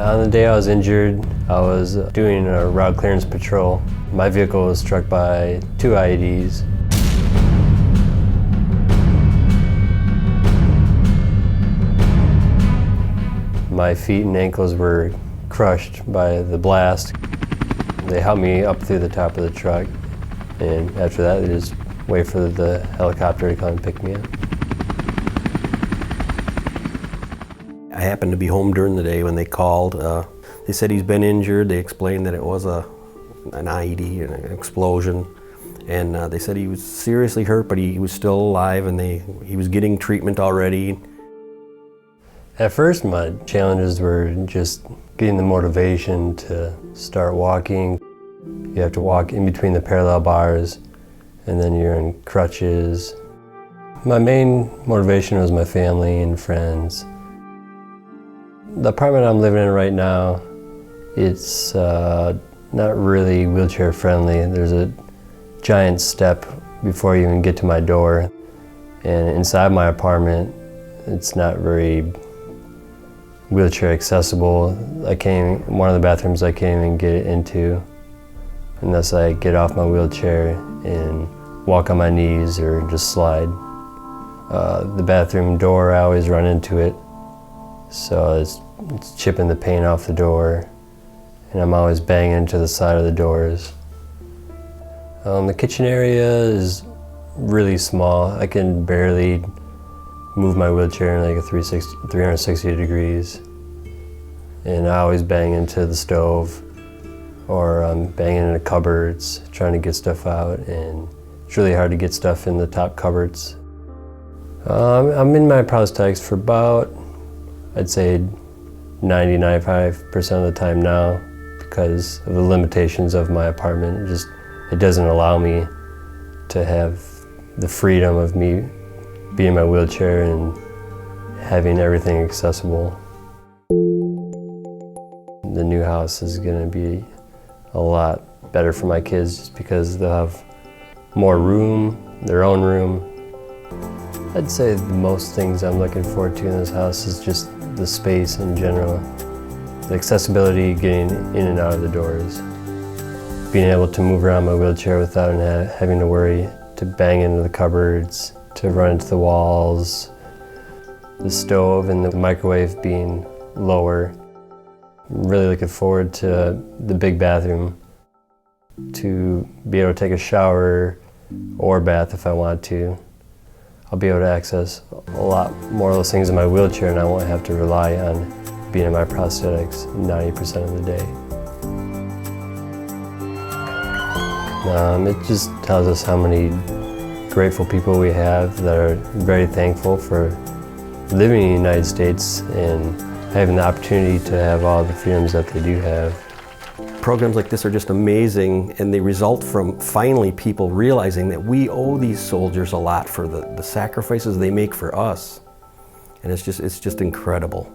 On the day I was injured, I was doing a route clearance patrol. My vehicle was struck by 2 IEDs. My feet and ankles were crushed by the blast. They helped me up through the top of the truck, and after that, they just wait for the helicopter to come and pick me up. I happened to be home during the day when they called. They said he's been injured. They explained that it was an IED, an explosion. And they said he was seriously hurt, but he was still alive, and he was getting treatment already. At first, my challenges were just getting the motivation to start walking. You have to walk in between the parallel bars, and then you're in crutches. My main motivation was my family and friends. The apartment I'm living in right now, it's not really wheelchair friendly. There's a giant step before you even get to my door. And inside my apartment, it's not very wheelchair accessible. One of the bathrooms I can't even get into unless I get off my wheelchair and walk on my knees or just slide. The bathroom door, I always run into it, so it's chipping the paint off the door, and I'm always banging into the side of the doors. The kitchen area is really small. I can barely move my wheelchair in like a 360 degrees, and I always bang into the stove, or I'm banging into cupboards trying to get stuff out, and it's really hard to get stuff in the top cupboards. I'm in my prosthetics for about, I'd say 90–95% of the time now, because of the limitations of my apartment. It doesn't allow me to have the freedom of me being in my wheelchair and having everything accessible. The new house is going to be a lot better for my kids just because they'll have more room, their own room. I'd say the most things I'm looking forward to in this house is just the space in general. The accessibility, getting in and out of the doors. Being able to move around my wheelchair without having to worry to bang into the cupboards, to run into the walls. The stove and the microwave being lower. I'm really looking forward to the big bathroom, to be able to take a shower or bath if I want to. I'll be able to access a lot more of those things in my wheelchair, and I won't have to rely on being in my prosthetics 90% of the day. It just tells us how many grateful people we have that are very thankful for living in the United States and having the opportunity to have all the freedoms that they do have. Programs like this are just amazing, and they result from finally people realizing that we owe these soldiers a lot for the sacrifices they make for us. And it's just incredible.